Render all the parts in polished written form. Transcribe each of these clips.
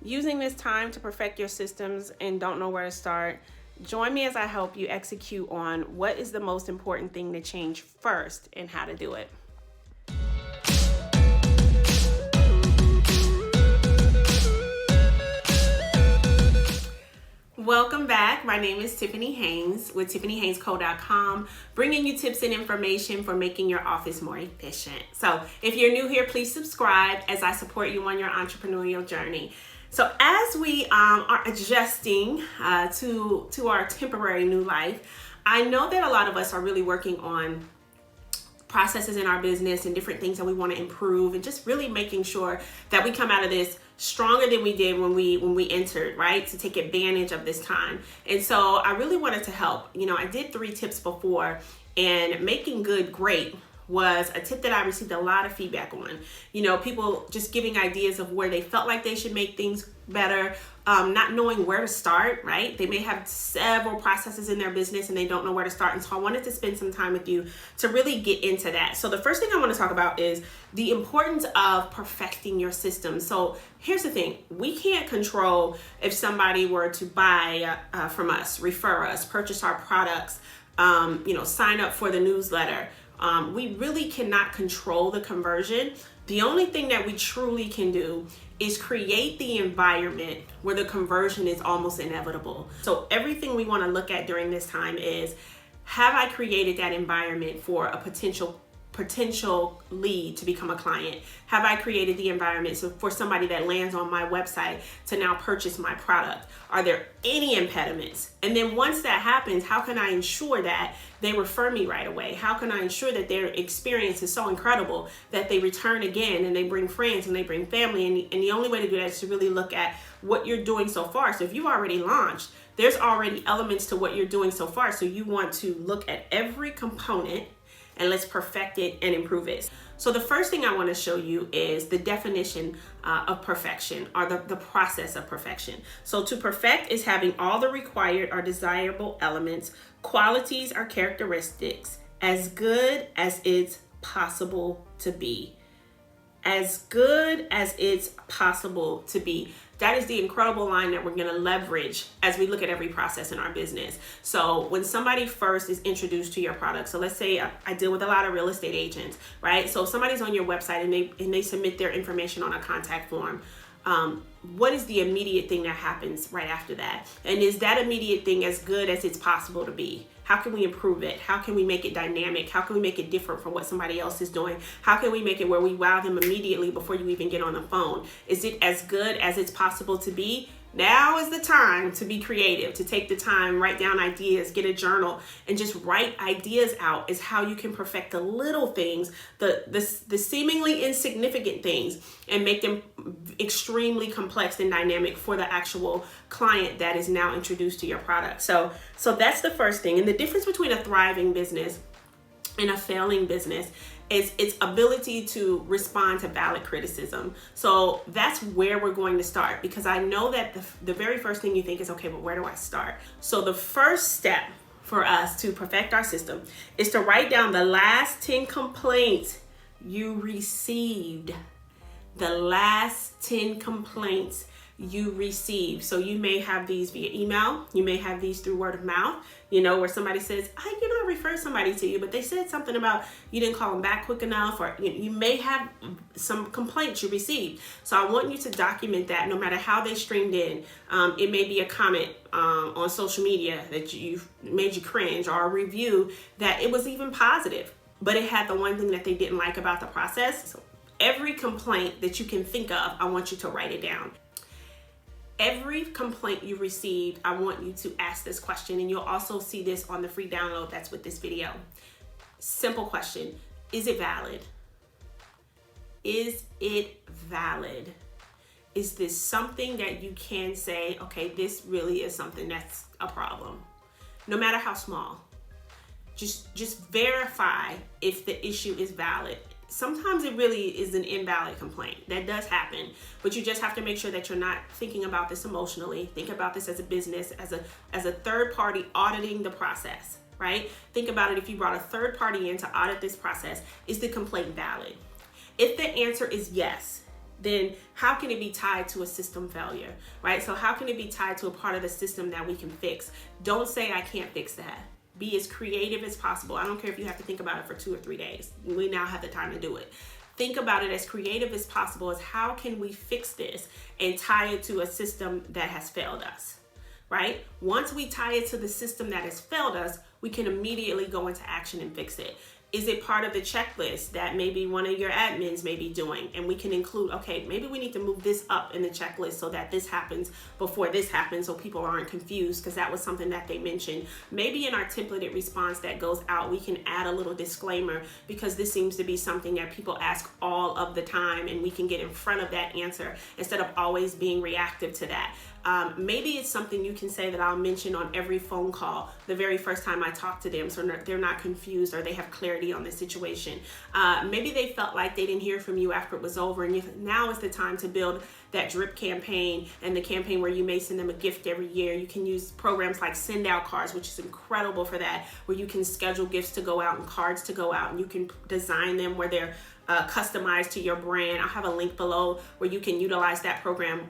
Using this time to perfect your systems and don't know where to start? Join me as I help you execute on what is the most important thing to change first and how to do it. Welcome back. My name is Tiffany Haynes with tiffanyhaynesco.com, bringing you tips and information for making your office more efficient. So if you're new here, please subscribe as I support you on your entrepreneurial journey. So as we are adjusting to our temporary new life, I know that a lot of us are really working on processes in our business and different things that we want to improve, and just really making sure that we come out of this stronger than we did when we entered, right? To take advantage of this time. And so I really wanted to help. I did 3 tips before, and making good great was a tip that I received a lot of feedback on. People just giving ideas of where they felt like they should make things better, not knowing where to start, right? They may have several processes in their business and they don't know where to start. And so I wanted to spend some time with you to really get into that. So the first thing I want to talk about is the importance of perfecting your system. So here's the thing. We can't control if somebody were to buy from us, refer us, purchase our products, sign up for the newsletter. We really cannot control the conversion. The only thing that we truly can do is create the environment where the conversion is almost inevitable. So everything we want to look at during this time is, have I created that environment for a potential lead to become a client? Have I created the environment for somebody that lands on my website to now purchase my product? Are there any impediments? And then once that happens, how can I ensure that they refer me right away? How can I ensure that their experience is so incredible that they return again and they bring friends and they bring family? And the only way to do that is to really look at what you're doing so far. So if you've already launched, there's already elements to what you're doing so far. So you want to look at every component and let's perfect it and improve it. So the first thing I want to show you is the definition of perfection, or the process of perfection. So to perfect is having all the required or desirable elements, qualities or characteristics as good as it's possible to be. As good as it's possible to be. That is the incredible line that we're going to leverage as we look at every process in our business. So when somebody first is introduced to your product, so let's say I deal with a lot of real estate agents, right? So if somebody's on your website and they submit their information on a contact form, what is the immediate thing that happens right after that? And is that immediate thing as good as it's possible to be? How can we improve it? How can we make it dynamic? How can we make it different from what somebody else is doing? How can we make it where we wow them immediately before you even get on the phone? Is it as good as it's possible to be? Now is the time to be creative, to take the time, write down ideas, get a journal, and just write ideas out is how you can perfect the little things, the seemingly insignificant things, and make them extremely complex and dynamic for the actual client that is now introduced to your product. So that's the first thing. And the difference between a thriving business and a failing business is its ability to respond to valid criticism. So that's where we're going to start, because I know that the very first thing you think is, okay, but where do I start? So the first step for us to perfect our system is to write down the last 10 complaints you received. The last 10 complaints you receive. So you may have these via email, you may have these through word of mouth, where somebody says, I refer somebody to you, but they said something about you didn't call them back quick enough, or you may have some complaints you received. So I want you to document that no matter how they streamed in. It may be a comment on social media that made you cringe, or a review that it was even positive, but it had the one thing that they didn't like about the process. So every complaint that you can think of, I want you to write it down. Every complaint you received, I want you to ask this question, and you'll also see this on the free download that's with this video. Simple question. Is it valid? Is it valid? Is this something that you can say, okay, this really is something that's a problem? No matter how small. Just verify if the issue is valid. Sometimes it really is an invalid complaint. That does happen, but you just have to make sure that you're not thinking about this emotionally. Think about this as a business, as a third party auditing the process, right? Think about it. If you brought a third party in to audit this process, is the complaint valid? If the answer is yes, then how can it be tied to a system failure, right? So how can it be tied to a part of the system that we can fix? Don't say, I can't fix that. Be as creative as possible. I don't care if you have to think about it for 2 or 3 days. We now have the time to do it. Think about it as creative as possible as how can we fix this and tie it to a system that has failed us, right? Once we tie it to the system that has failed us, we can immediately go into action and fix it. Is it part of the checklist that maybe one of your admins may be doing? And we can include, okay, maybe we need to move this up in the checklist so that this happens before this happens so people aren't confused, because that was something that they mentioned. Maybe in our templated response that goes out, we can add a little disclaimer, because this seems to be something that people ask all of the time, and we can get in front of that answer instead of always being reactive to that. Maybe it's something you can say that I'll mention on every phone call the very first time I talk to them, so they're not confused or they have clarity on the situation. Maybe they felt like they didn't hear from you after it was over, and now is the time to build that drip campaign, and the campaign where you may send them a gift every year. You can use programs like send out cards, which is incredible for that, where you can schedule gifts to go out and cards to go out, and you can design them where they're customized to your brand. I'll have a link below where you can utilize that program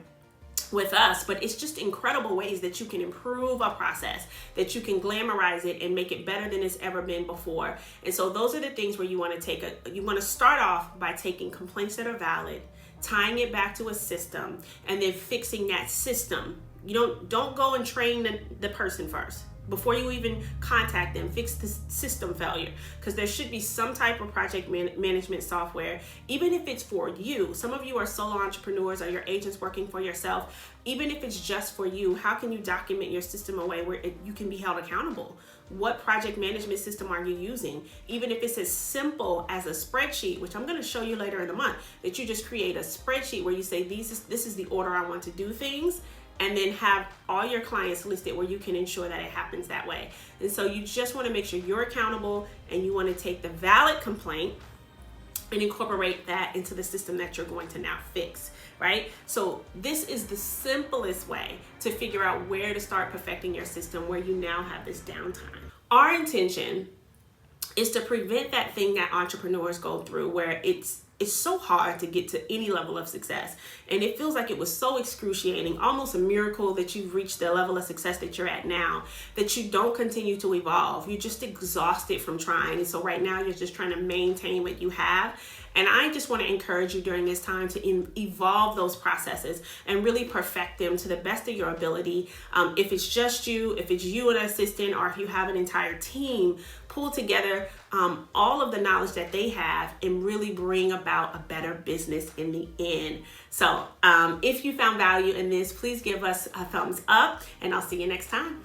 with us. But it's just incredible ways that you can improve a process, that you can glamorize it and make it better than it's ever been before. And so those are the things where you want to start off by taking complaints that are valid, tying it back to a system, and then fixing that system. You don't go and train the person first. Before you even contact them, fix the system failure, because there should be some type of project management software, even if it's for you. Some of you are solo entrepreneurs or your agents working for yourself. Even if it's just for you, how can you document your system a way where you can be held accountable? What project management system are you using? Even if it's as simple as a spreadsheet, which I'm going to show you later in the month, that you just create a spreadsheet where you say, this is the order I want to do things, and then have all your clients listed where you can ensure that it happens that way. And so you just want to make sure you're accountable, and you want to take the valid complaint and incorporate that into the system that you're going to now fix, right? So this is the simplest way to figure out where to start perfecting your system, where you now have this downtime. Our intention is to prevent that thing that entrepreneurs go through, where it's so hard to get to any level of success. And it feels like it was so excruciating, almost a miracle that you've reached the level of success that you're at now, that you don't continue to evolve. You're just exhausted from trying. And so right now you're just trying to maintain what you have. And I just want to encourage you during this time to evolve those processes and really perfect them to the best of your ability. If it's just you, if it's you and an assistant, or if you have an entire team, pull together all of the knowledge that they have and really bring about a better business in the end. So if you found value in this, please give us a thumbs up, and I'll see you next time.